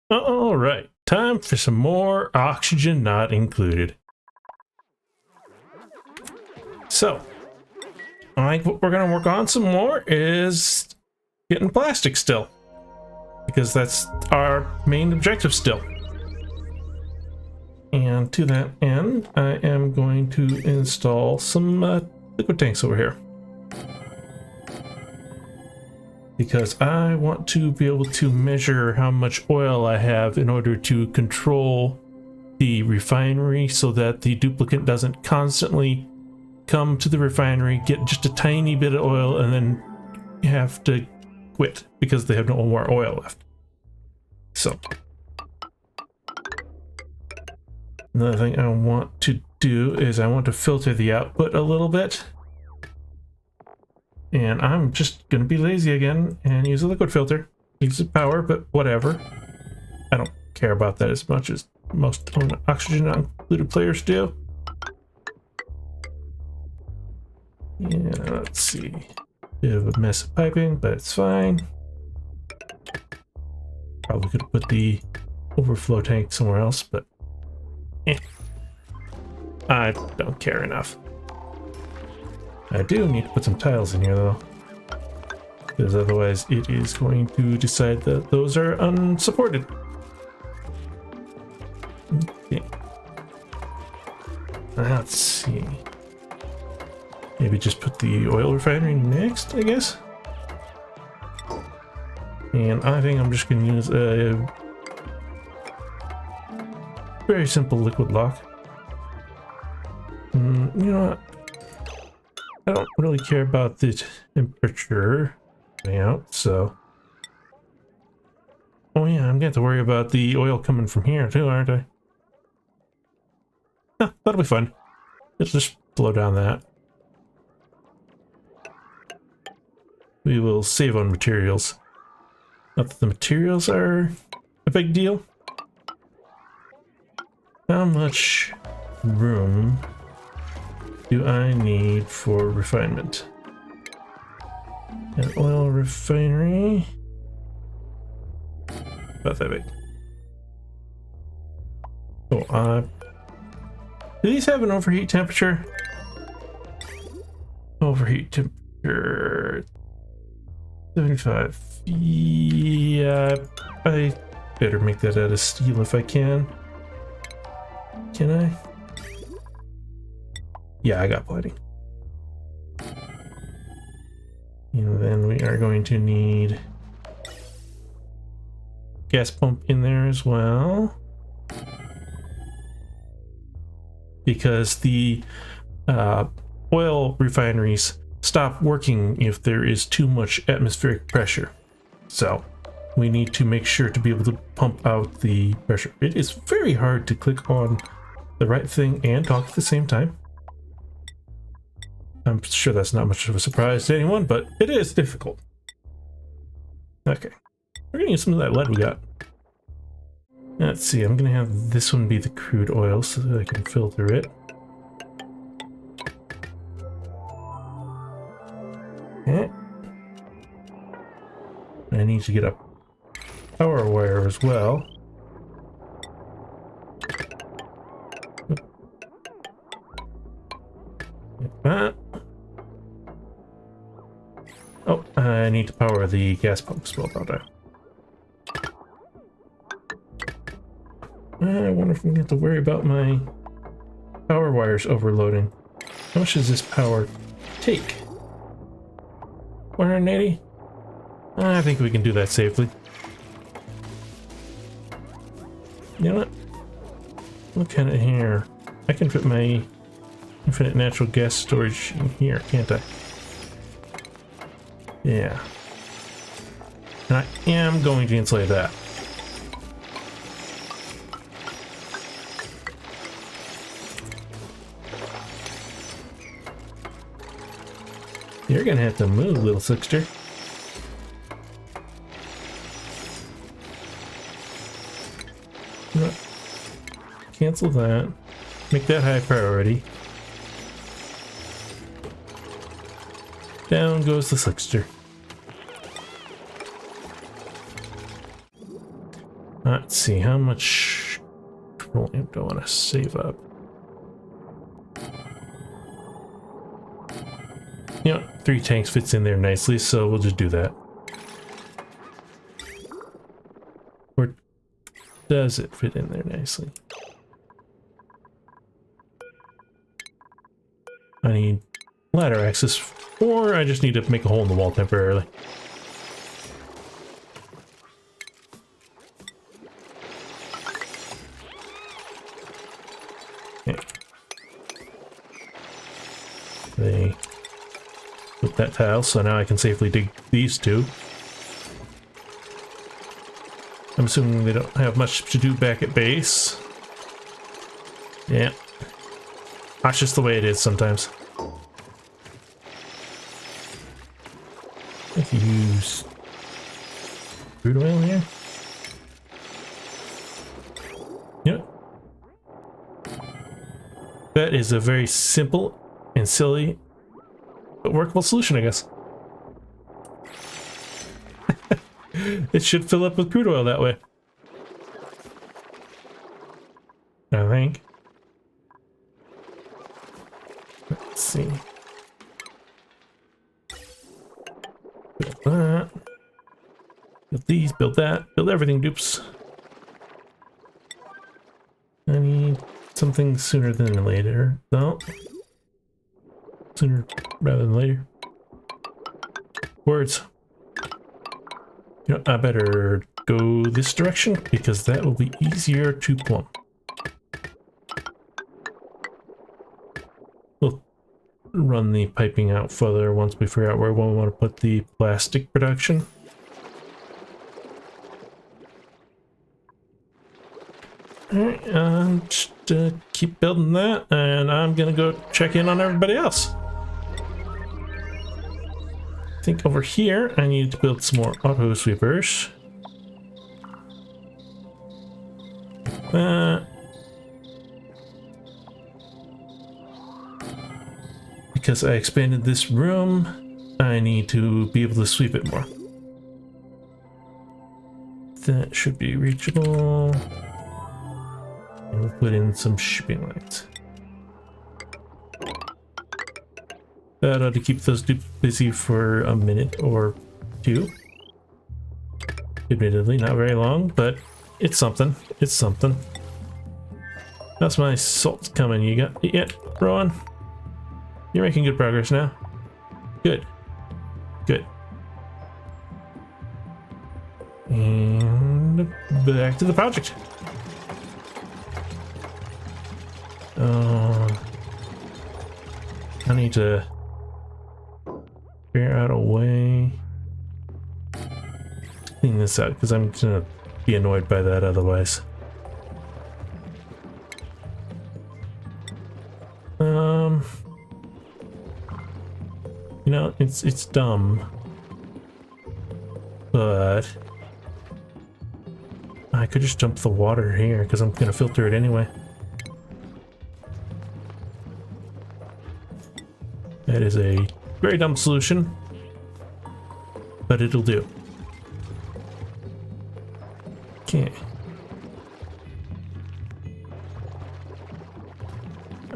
All right, time for some more oxygen not included. So, I think what we're going to work on some more is getting plastic still, because that's our main objective still. And to that end, I am going to install some liquid tanks over here, because I want to be able to measure how much oil I have in order to control the refinery so that the duplicant doesn't constantly come to the refinery, get just a tiny bit of oil, and then have to quit because they have no more oil left. So another thing I want to do is I want to filter the output a little bit. And I'm just going to be lazy again and use a liquid filter. Uses power, but whatever. I don't care about that as much as most oxygen not included players do. Yeah, let's see. Bit of a mess of piping, but it's fine. Probably could have put the overflow tank somewhere else, but I don't care enough. I do need to put some tiles in here though, because otherwise it is going to decide that those are unsupported. Okay. Let's see. Maybe just put the oil refinery next, I guess. And I think I'm just going to use a very simple liquid lock. You know what? I don't really care about the temperature coming out, so... Oh yeah, I'm going to have to worry about the oil coming from here too, aren't I? Huh, that'll be fun. Let's just blow down that. We will save on materials. Not that the materials are a big deal. How much room do I need for refinement? An oil refinery. About that big. Oh, do these have an overheat temperature? Overheat temperature 75. Yeah, I better make that out of steel if I can. Can I? Yeah, I got plenty. And then we are going to need gas pump in there as well, because the oil refineries stop working if there is too much atmospheric pressure. So we need to make sure to be able to pump out the pressure. It is very hard to click on the right thing and talk at the same time. I'm sure that's not much of a surprise to anyone, but it is difficult. Okay, we're gonna use some of that lead we got. Let's see, I'm gonna have this one be the crude oil so that I can filter it. Okay. I need to get a power wire as well. Like that. Oh, I need to power the gas pump as well, don't I? I wonder if we have to worry about my power wires overloading. How much does this power take? 180? I think we can do that safely. You know what? Look at it here. I can fit my infinite natural gas storage in here, can't I? Yeah. And I am going to insulate that. You're gonna have to move, little sixter. No. Cancel that. Make that high priority. Down goes the sixter. Let's see, how much petroleum do I want to save up? You know, 3 tanks fits in there nicely, so we'll just do that. Or does it fit in there nicely? I need ladder access, or I just need to make a hole in the wall temporarily. Okay. They put that tile, so now I can safely dig these two. I'm assuming they don't have much to do back at base. Yeah. That's just the way it is sometimes. I can use crude oil here. Yep. That is a very simple and silly but workable solution, I guess. It should fill up with crude oil that way, I think. Let's see. Build that. Build these, build that, build everything, dupes. I need something sooner than later. No. Sooner rather than later. Words. You know, I better go this direction because that will be easier to plumb. We'll run the piping out further once we figure out where we want to put the plastic production. Alright, just keep building that, and I'm gonna go check in on everybody else. I think over here I need to build some more auto sweepers. Because I expanded this room, I need to be able to sweep it more. That should be reachable. And we'll put in some shipping lines. That ought to keep those dupes busy for a minute or two. Admittedly, not very long, but it's something. It's something. That's my salt coming. You got it yet, Rowan? You're making good progress now. Good. Good. And back to the project. I need to figure out a way to clean this out because I'm gonna be annoyed by that otherwise. You know, it's dumb, but I could just dump the water here because I'm gonna filter it anyway. That is a very dumb solution, but it'll do. Okay.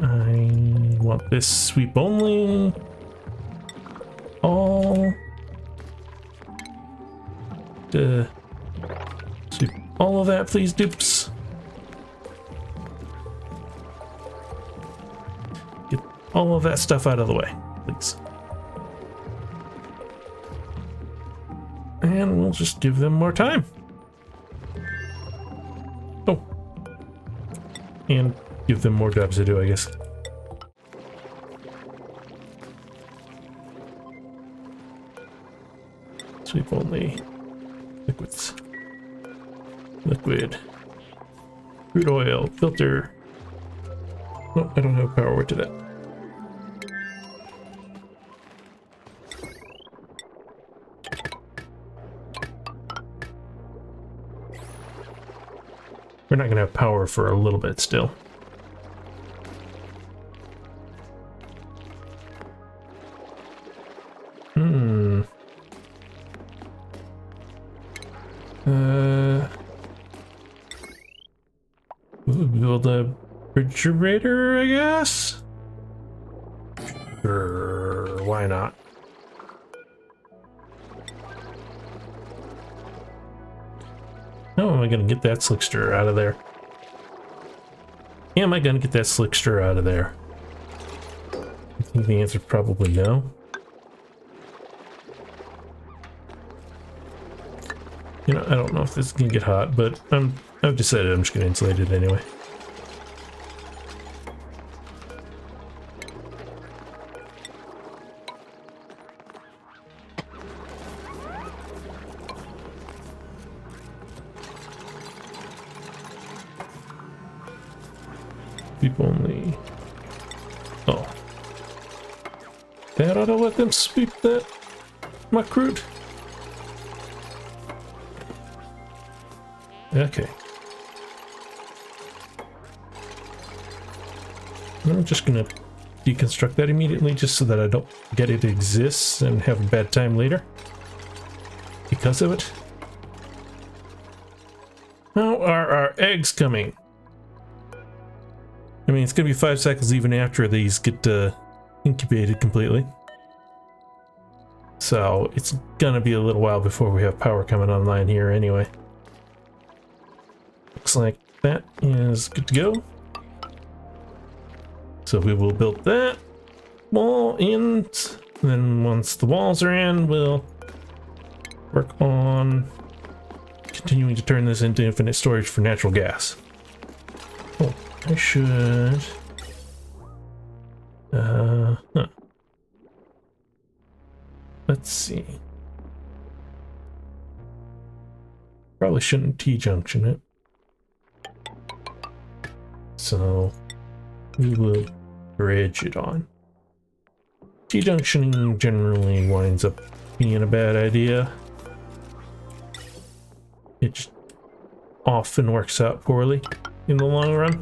I want this sweep only. All. Sweep all of that, please, dupes. Get all of that stuff out of the way, please. And we'll just give them more time. Oh. And give them more jobs to do, I guess. Sweep only. Liquids. Liquid. Crude oil. Filter. Oh, I don't have power to that. We're not going to have power for a little bit still. Ooh, build a refrigerator, I guess? Sure, why not? How am I gonna get that slickster out of there? Am I gonna get that slickster out of there? I think the answer is probably no. You know, I don't know if this is gonna get hot, but I've decided I'm just gonna insulate it anyway. People only. Oh. That ought to let them sweep that muckroot. Okay. I'm just gonna deconstruct that immediately just so that I don't forget it exists and have a bad time later because of it. How are our eggs coming? I mean, it's gonna be 5 seconds even after these get incubated completely. So it's gonna be a little while before we have power coming online here anyway. Looks like that is good to go. So we will build that wall in. Then once the walls are in, we'll work on continuing to turn this into infinite storage for natural gas. Oh, I should... Let's see. Probably shouldn't T-junction it. So we will bridge it on. T-junctioning generally winds up being a bad idea. It just often works out poorly in the long run.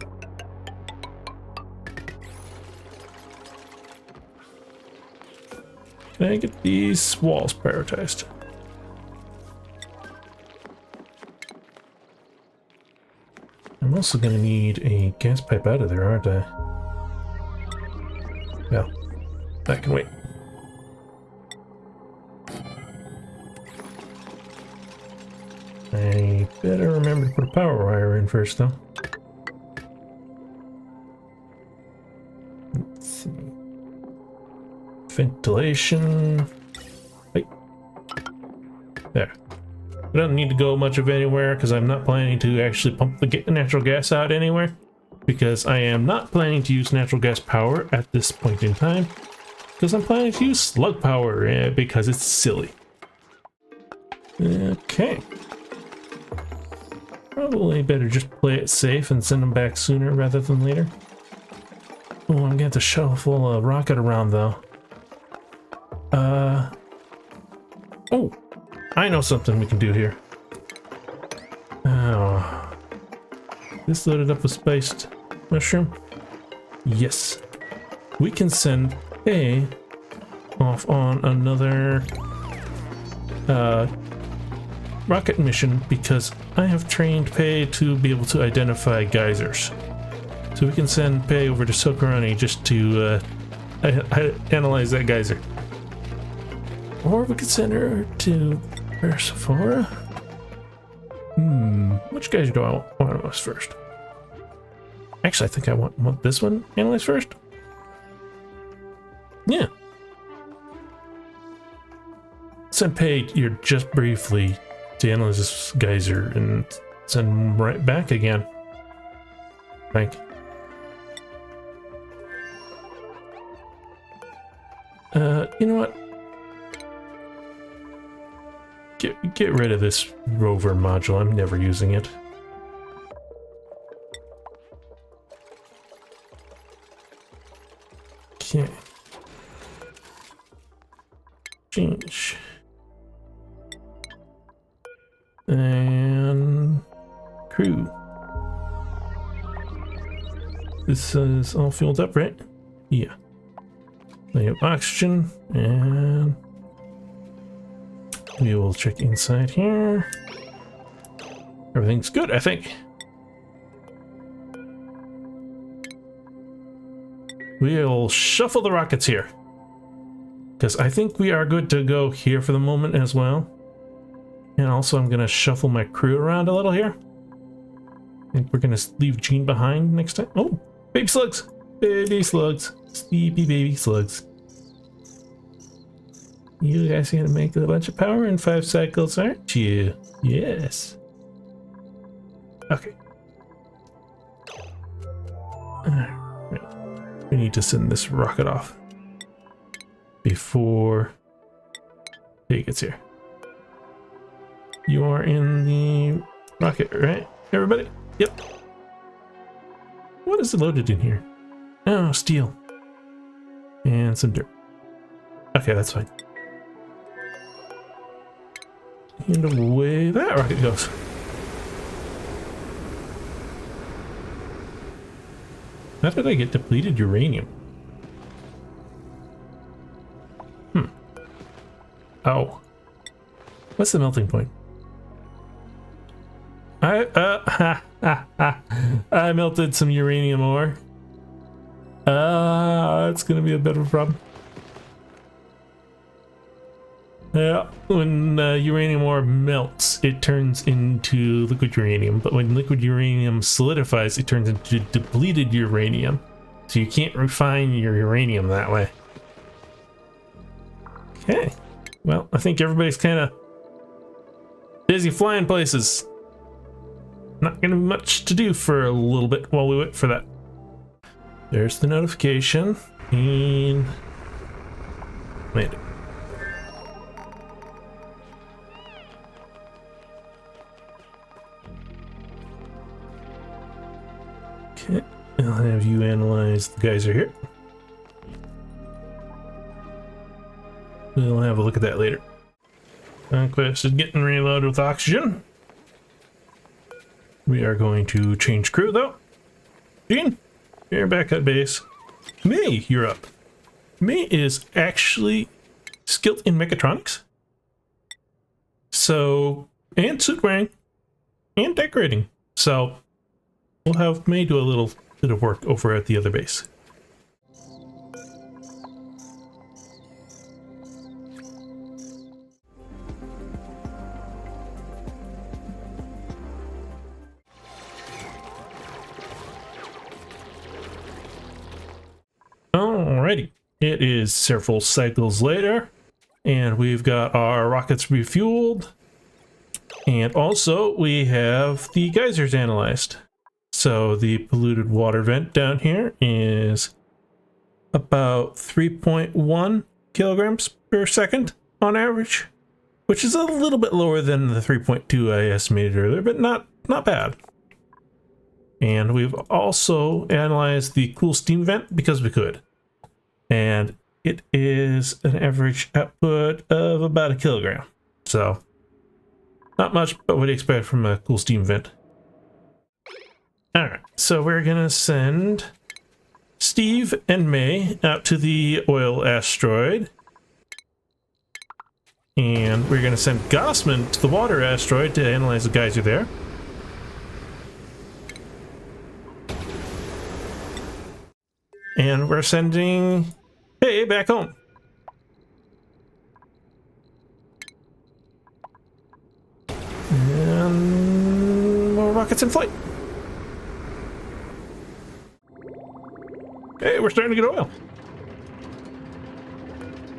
Can I get these walls prioritized? I'm also going to need a gas pipe out of there, aren't I? Well, that can wait. I better remember to put a power wire in first, though. Let's see. Ventilation. Wait. There. I don't need to go much of anywhere because I'm not planning to actually pump the natural gas out anywhere. Because I am not planning to use natural gas power at this point in time. Because I'm planning to use slug power because it's silly. Okay. Probably better just play it safe and send them back sooner rather than later. Oh, I'm gonna have to shovel a rocket around though. Oh, I know something we can do here. Oh, this loaded up with spiced mushroom. Yes, we can send A off on another rocket mission because I have trained Pei to be able to identify geysers. So we can send Pei over to Sokarani just to analyze that geyser. Or we could send her to Persephora. Which geyser do I want most first? Actually, I think I want this one analyzed first. Yeah. Send Pei here just briefly to analyze this geyser and send him right back again. Thank you. You know what? Get rid of this rover module. I'm never using it. Okay. Change. And crew. This is all fueled up, right? Yeah. We have oxygen, and we will check inside here. Everything's good, I think. we'll shuffle the rockets here. Because I think we are good to go here for the moment as well. And also I'm going to shuffle my crew around a little here. I think we're going to leave Gene behind next time. Oh, baby slugs. Baby slugs. Sleepy baby slugs. You guys are going to make a bunch of power in 5 cycles, aren't you? Yes. Okay. Alright. We need to send this rocket off before he gets here. You are in the rocket, right, everybody? Yep. What is loaded in here? Oh, steel. And some dirt. Okay, that's fine. And away that rocket goes. How did I get depleted uranium? Oh. What's the melting point? I melted some uranium ore. It's gonna be a bit of a problem. Yeah, when uranium ore melts, it turns into liquid uranium, but when liquid uranium solidifies, it turns into depleted uranium. So you can't refine your uranium that way. Okay. Well, I think everybody's kind of busy flying places. Not gonna be much to do for a little bit while we wait for that. There's the notification, and made it. Okay, I'll have you analyze the geyser here. We'll have a look at that later. Conquest is getting reloaded with oxygen. We are going to change crew though. Gene, you're back at base. May, you're up. May is actually skilled in mechatronics. So, and suit wearing, and decorating. So, we'll have May do a little bit of work over at the other base. Alrighty, it is several cycles later, and we've got our rockets refueled, and also we have the geysers analyzed. So the polluted water vent down here is about 3.1 kilograms per second on average, which is a little bit lower than the 3.2 I estimated earlier, but not bad. And we've also analyzed the cool steam vent because we could. And it is an average output of about 1 kilogram. So, not much, but what do you expect from a cool steam vent? Alright, so we're gonna send Steve and May out to the oil asteroid. And we're gonna send Gossman to the water asteroid to analyze the geyser there. And we're sending Hey back home. And more rockets in flight. Hey, we're starting to get oil.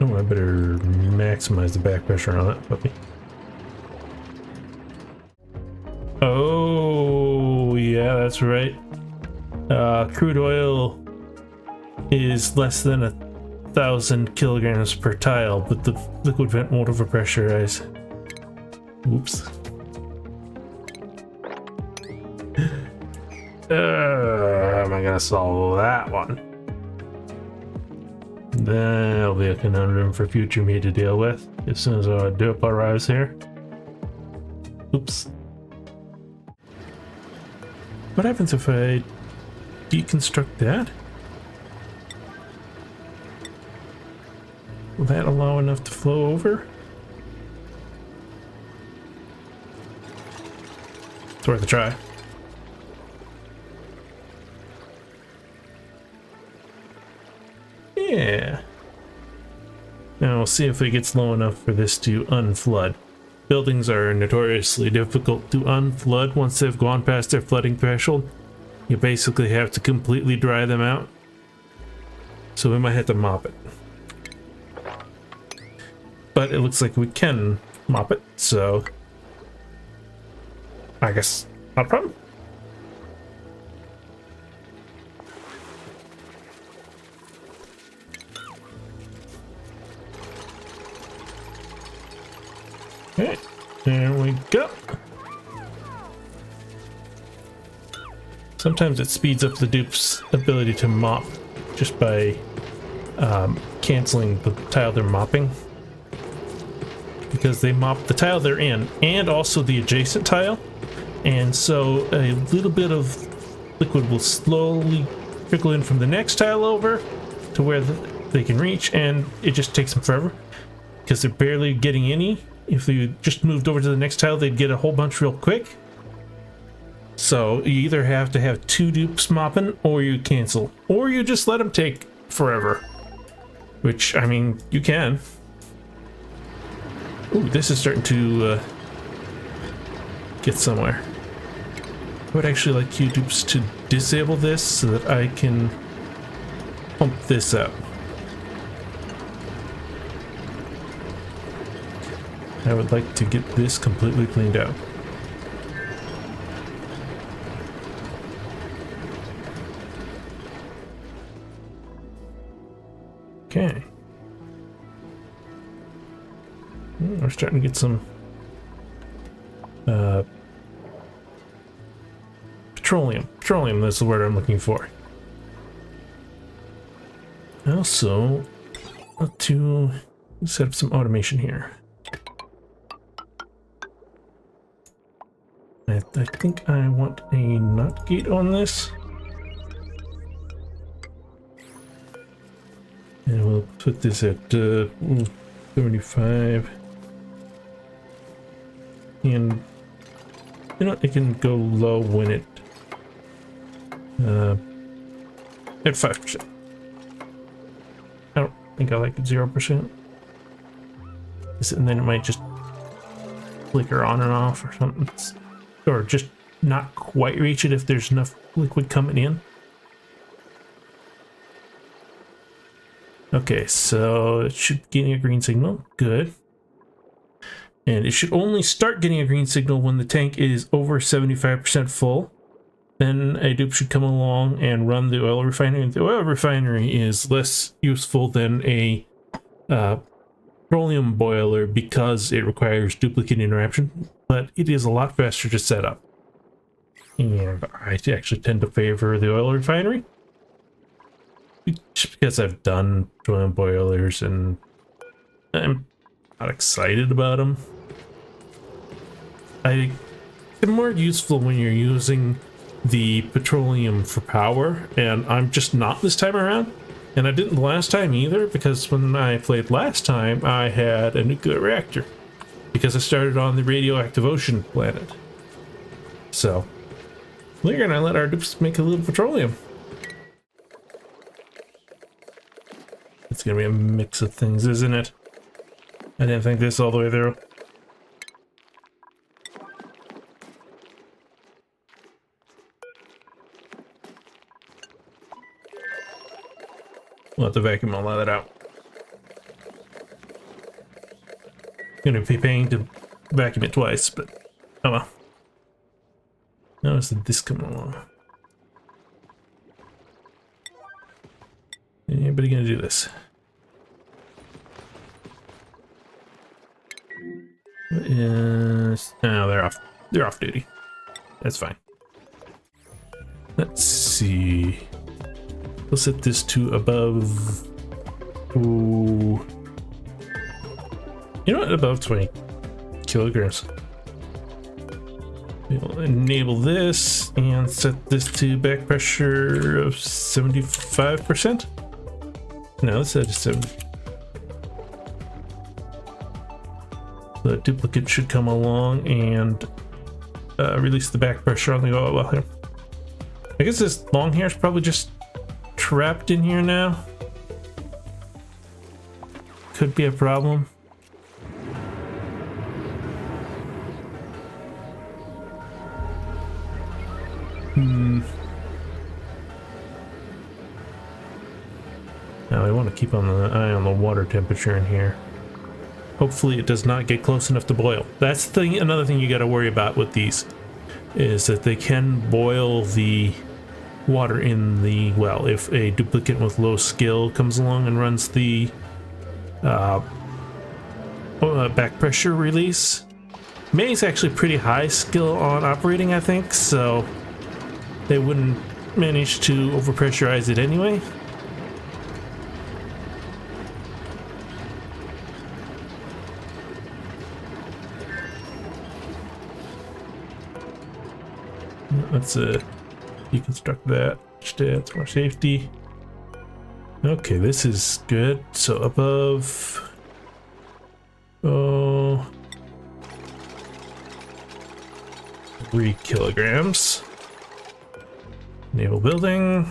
Oh, I better maximize the back pressure on that puppy. Oh, yeah, that's right. Crude oil is less than 1,000 kilograms per tile, but the liquid vent won't overpressurize. Oops. How am I gonna solve that one? That'll be a conundrum for future me to deal with as soon as our dupe arrives here. Oops. What happens if I deconstruct that? Will that allow enough to flow over? It's worth a try. Yeah. Now we'll see if it gets low enough for this to unflood. Buildings are notoriously difficult to unflood once they've gone past their flooding threshold. You basically have to completely dry them out. So we might have to mop it. But it looks like we can mop it, so I guess not a problem. Okay, there we go. Sometimes it speeds up the dupe's ability to mop just by canceling the tile they're mopping. Because they mop the tile they're in and also the adjacent tile. And so a little bit of liquid will slowly trickle in from the next tile over to where they can reach, and it just takes them forever because they're barely getting any. If they just moved over to the next tile, they'd get a whole bunch real quick. So you either have to have two dupes mopping, or you cancel, or you just let them take forever. Which, I mean, you can. Ooh, this is starting to get somewhere. I would actually like you dupes to disable this so that I can pump this up. I would like to get this completely cleaned out. Okay. We're starting to get some petroleum. Petroleum, that's the word I'm looking for. Also, want to set up some automation here. I think I want a NOT gate on this. And we'll put this at 75. And you know, it can go low when it at 5%. I don't think I like it 0%. And then it might just flicker on and off or something. Or just not quite reach it if there's enough liquid coming in. Okay, so it should be getting a green signal. Good. And it should only start getting a green signal when the tank is over 75% full. Then a dupe should come along and run the oil refinery. The oil refinery is less useful than a petroleum boiler because it requires duplicate interaction, but it is a lot faster to set up. And I actually tend to favor the oil refinery just because I've done petroleum boilers and I'm not excited about them. They're more useful when you're using the petroleum for power, and I'm just not this time around. And I didn't the last time either, because when I played last time, I had a nuclear reactor. Because I started on the radioactive ocean planet. So, we're gonna let our dupes make a little petroleum. It's gonna be a mix of things, isn't it? I didn't think this all the way through. We'll have to vacuum all that out. Gonna be paying to vacuum it twice, but oh well. Notice that this coming along. Anybody gonna do this? What is... No, they're off. They're off duty. That's fine. Let's see. We'll set this to above... Ooh. You know what? Above 20 kilograms. We'll enable this and set this to back pressure of 75%. No, let's set it to 70. The duplicate should come along and release the back pressure on the oil well here. I guess this long hair is probably just trapped in here now. could be a problem. Now I want to keep on the eye on the water temperature in here. Hopefully it does not get close enough to boil. That's the another thing you got to worry about with these, is that they can boil the water in the well. If a duplicant with low skill comes along and runs the back pressure release. May's actually pretty high skill on operating, I think, so they wouldn't manage to overpressurize it anyway. Let's deconstruct that. Stats, more safety. Okay, this is good. So above, 3 kilograms. Naval building.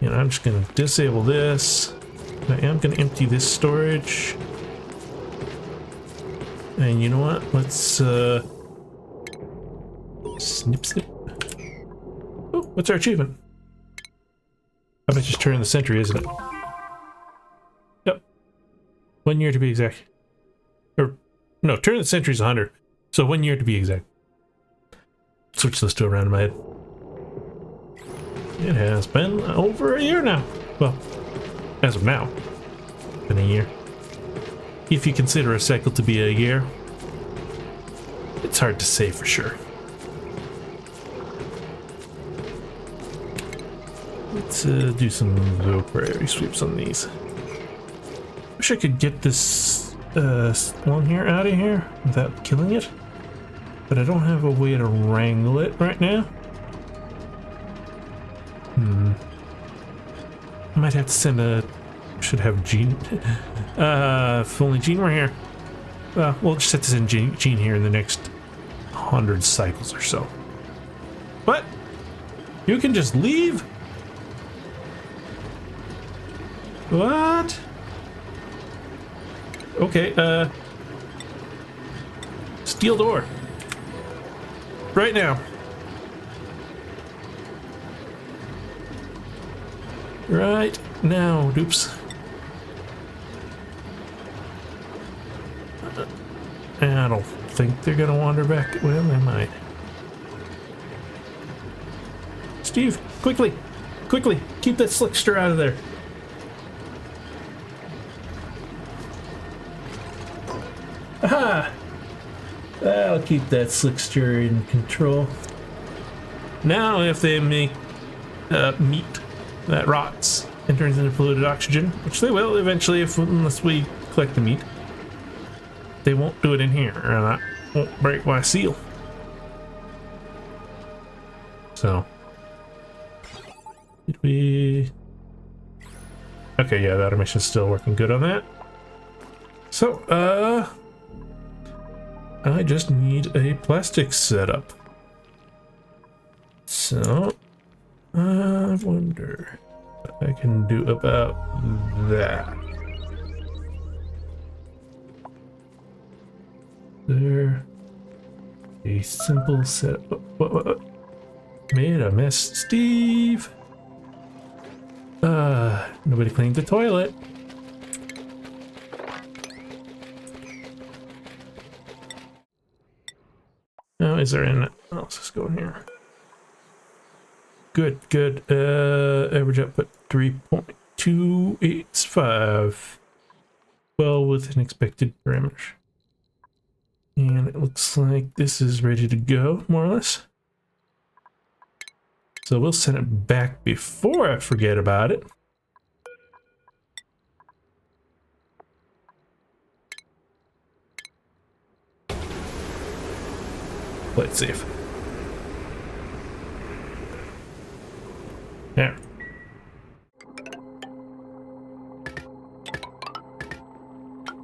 And I'm just gonna disable this. I am gonna empty this storage. And you know what? Let's snip snip. Oh, what's our achievement? I bet just turn the century, isn't it? Yep. 1 year to be exact. Or no, turn the century is 100. So 1 year to be exact. Switch those two around in my head. It has been over a year now. Well, as of now, it's been a year. If you consider a cycle to be a year, it's hard to say for sure. Let's do some low priority sweeps on these. Wish I could get this one here out of here without killing it, but I don't have a way to wrangle it right now. I might have to send a... Should have Gene. If only Gene were here. We'll just have to send Gene here in the next 100 cycles or so. What? You can just leave? What? Okay, steel door. Right now. Right now, dupes. I don't think they're gonna wander back. Well, they might. Steve, quickly! Quickly! Keep that slickster out of there. Aha! I'll keep that slickster in control. Now, if they make meat that rots and turns into polluted oxygen, which they will eventually, unless we collect the meat, they won't do it in here, or that won't break my seal. So, did we? Okay, yeah, the automation's still working good on that. So, I just need a plastic setup. So, I wonder what I can do about that. There, a simple setup. What? Made a mess, Steve. Nobody cleaned the toilet. Oh, is there in it? Oh, let's just go in here. Good. Average output 3.285. Well, within expected parameters. And it looks like this is ready to go, more or less. So we'll send it back before I forget about it. Play it safe. There.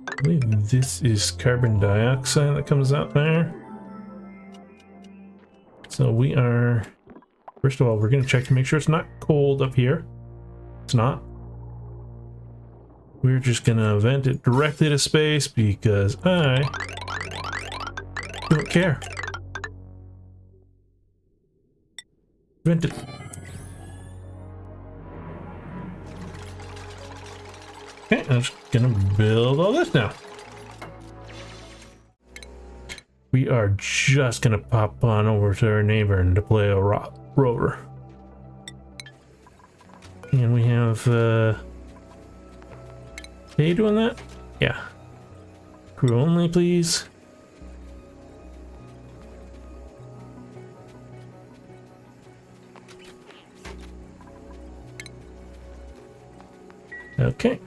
I believe this is carbon dioxide that comes out there. So we are... First of all, we're going to check to make sure it's not cold up here. It's not. we're just gonna vent it directly to space because I don't care. Vent it. Okay, I'm just gonna build all this now. We are just gonna pop on over to our neighbor and deploy a rover. And we have, are you doing that? Yeah. Crew only, please. Okay.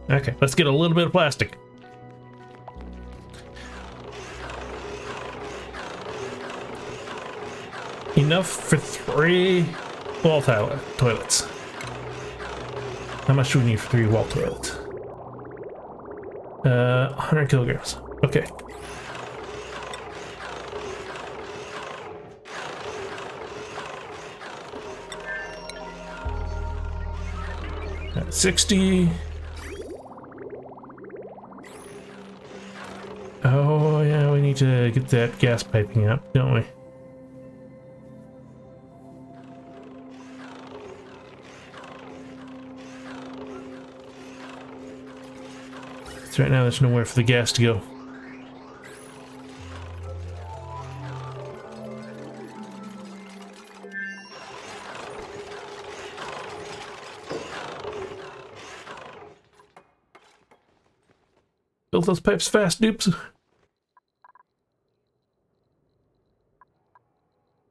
Okay, let's get a little bit of plastic. Enough for 3 wall toilets. How much do we need for 3 wall toilets? 100 kilograms. Okay. At 60. Oh yeah, we need to get that gas piping up, don't we? So right now there's nowhere for the gas to go. Build those pipes fast, dupes.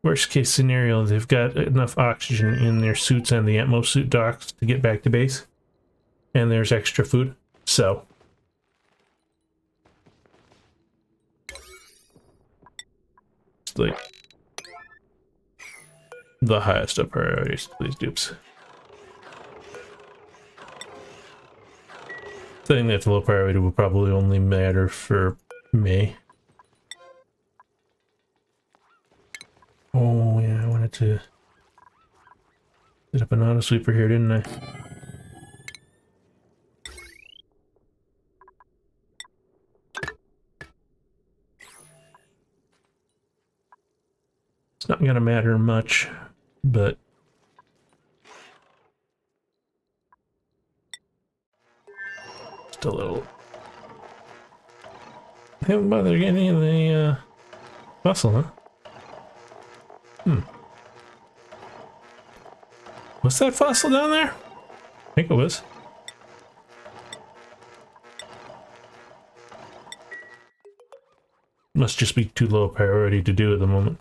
Worst case scenario, they've got enough oxygen in their suits and the Atmos suit docks to get back to base. And there's extra food, so. It's like the highest of priorities, please, dupes. I think that the low priority will probably only matter for May. Oh yeah, I wanted to set up an auto sweeper here, didn't I? It's not gonna matter much, but just a little. I haven't bothered getting any of the fossil, huh? Was that fossil down there? I think it was. Must just be too low priority to do at the moment.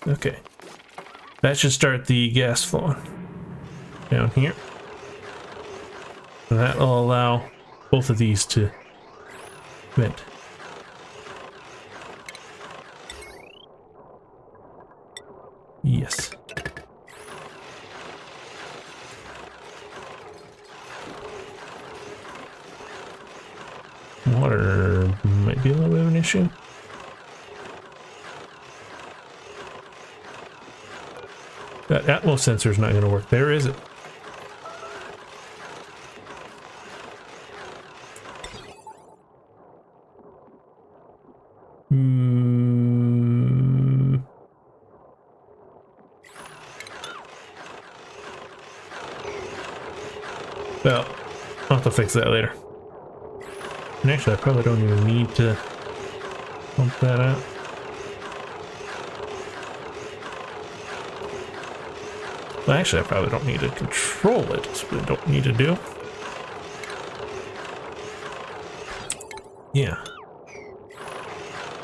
Okay. That should start the gas flowing down here. And that will allow both of these to vent. Yes. Water might be a little bit of an issue. That Atmos sensor is not going to work there, is it? Well, I'll have to fix that later. And actually, I probably don't even need to pump that out. Well, actually, I probably don't need to control it. That's what I don't need to do. Yeah.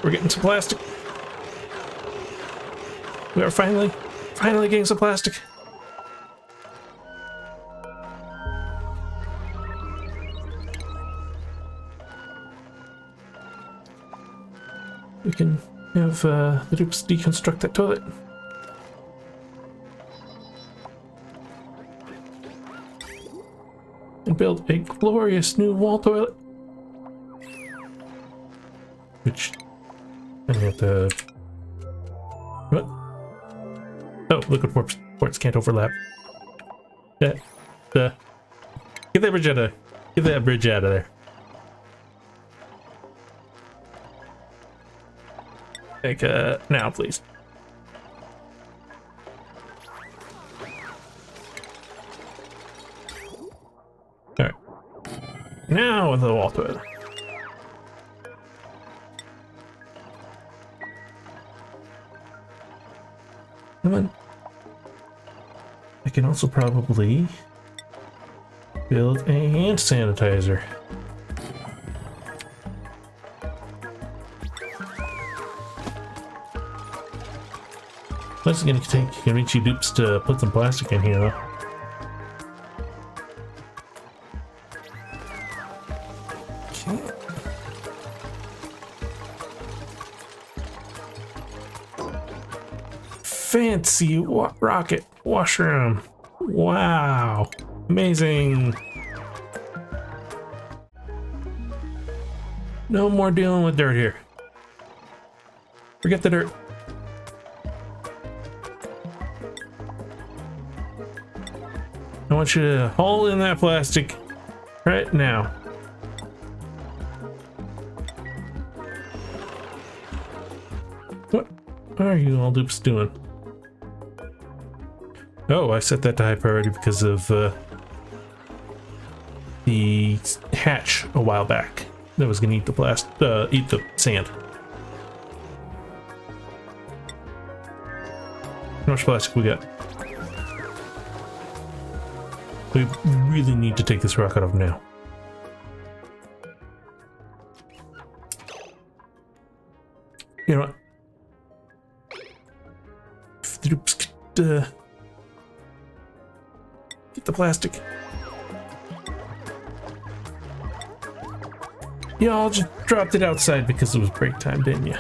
We're getting some plastic. We are finally getting some plastic. We can have the dupes deconstruct that toilet. And build a glorious new wall toilet. Which I have to. What? Oh, liquid ports can't overlap. Get that bridge out of. Get that bridge out of there. Like now, please. All right. Now with the wall toilet. Come on. I can also probably build a hand sanitizer. That's gonna convince you dupes to put some plastic in here, though. Okay. Fancy rocket washroom. Wow. Amazing. No more dealing with dirt here. Forget the dirt. I want you to haul in that plastic right now. What are you all dupes doing? Oh, I set that to high priority because of the hatch a while back that was gonna eat the eat the sand. How much plastic we got? We really need to take this rock out of now. You know what? If the dupes could, get the plastic. Y'all just dropped it outside because it was break time, didn't you?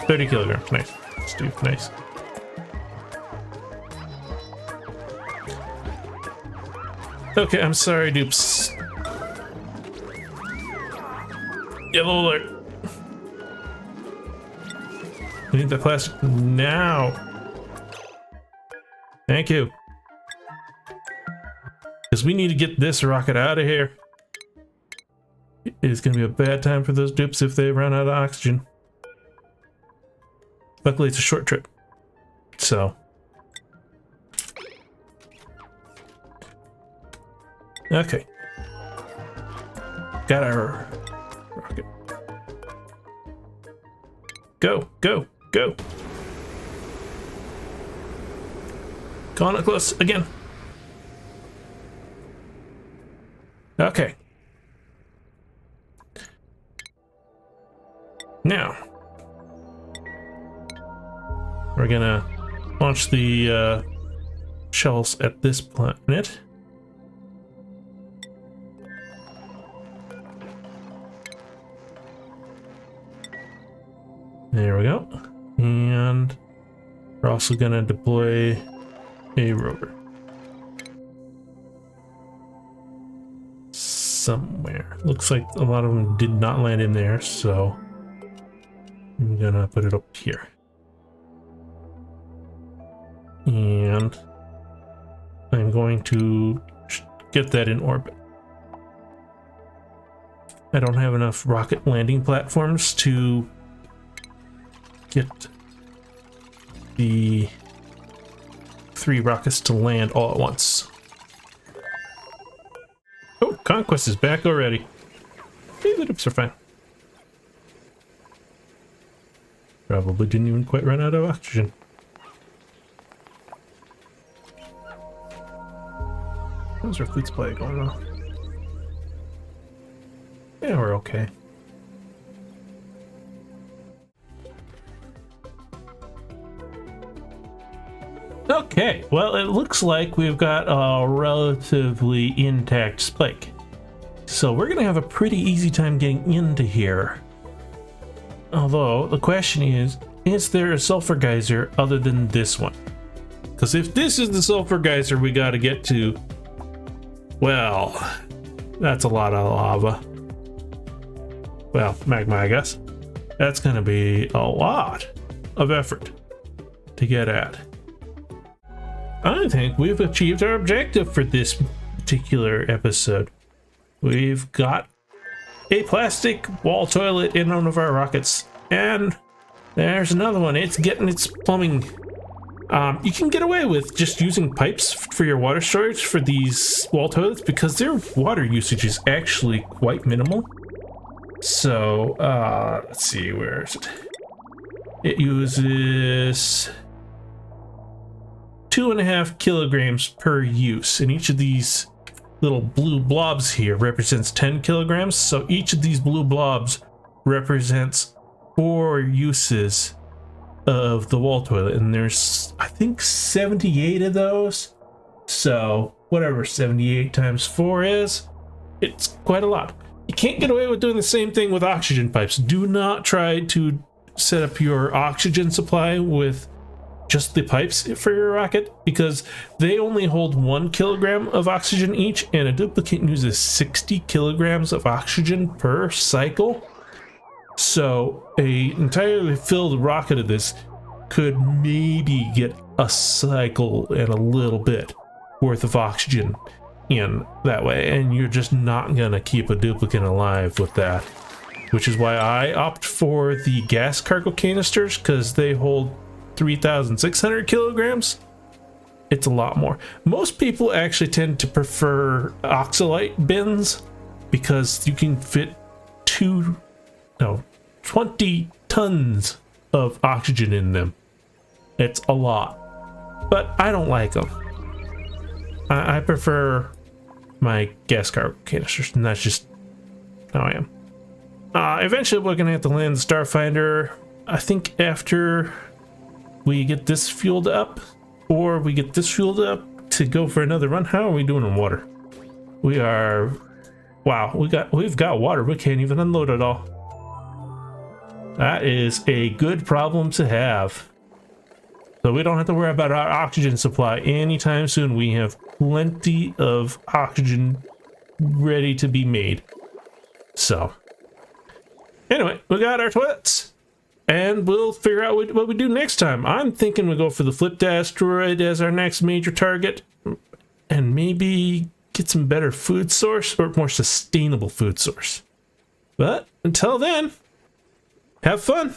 30 kilograms. Nice. Stu, nice. Okay, I'm sorry, dupes. Yellow alert. We need the plastic now. Thank you. Because we need to get this rocket out of here. It's going to be a bad time for those dupes if they run out of oxygen. Luckily, it's a short trip. So. Okay. Got our rocket. Go, go, go. Calling it close again. Okay. Now, we're gonna launch the shells at this planet. There we go. And we're also gonna deploy a rover somewhere. Looks like a lot of them did not land in there, so I'm gonna put it up here. And I'm going to get that in orbit. I don't have enough rocket landing platforms to get the 3 rockets to land all at once. Oh, Conquest is back already. Hey, the dupes are fine. Probably didn't even quite run out of oxygen. How's our fleet supply going on? Yeah, we're okay. Okay, well, it looks like we've got a relatively intact spike. So we're gonna have a pretty easy time getting into here. Although, the question is there a sulfur geyser other than this one? Because if this is the sulfur geyser we got to get to, well, that's a lot of lava. Well, magma, I guess. That's going to be a lot of effort to get at. I think we've achieved our objective for this particular episode. We've got a plastic wall toilet in one of our rockets, and there's another one. It's getting its plumbing. You can get away with just using pipes for your water storage for these wall toilets because their water usage is actually quite minimal. So, let's see, where is it? It uses 2.5 kilograms per use, and each of these little blue blobs here represents 10 kilograms. So each of these blue blobs represents 4 uses of the wall toilet, and there's, I think, 78 of those. So whatever 78 times 4 is, it's quite a lot. You can't get away with doing the same thing with oxygen pipes. Do not try to set up your oxygen supply with just the pipes for your rocket, because they only hold 1 kilogram of oxygen each, and a duplicant uses 60 kilograms of oxygen per cycle. So a entirely filled rocket of this could maybe get a cycle and a little bit worth of oxygen in that way, and you're just not gonna keep a duplicant alive with that, which is why I opt for the gas cargo canisters, because they hold 3,600 kilograms. It's a lot more. Most people actually tend to prefer oxalite bins because you can fit 20 tons of oxygen in them. It's a lot, but I don't like them. I prefer my gas cargo canisters, and that's just how I am. Eventually we're gonna have to land the Starfinder, I think, after we get this fueled up, or we get this fueled up to go for another run. How are we doing on water? We are, wow, we've got water. We can't even unload it all. That is a good problem to have. So we don't have to worry about our oxygen supply anytime soon. We have plenty of oxygen ready to be made. So anyway, we got our toilets, and we'll figure out what we do next time. I'm thinking we go for the flipped asteroid as our next major target, and maybe get some better food source, or more sustainable food source. But until then, have fun.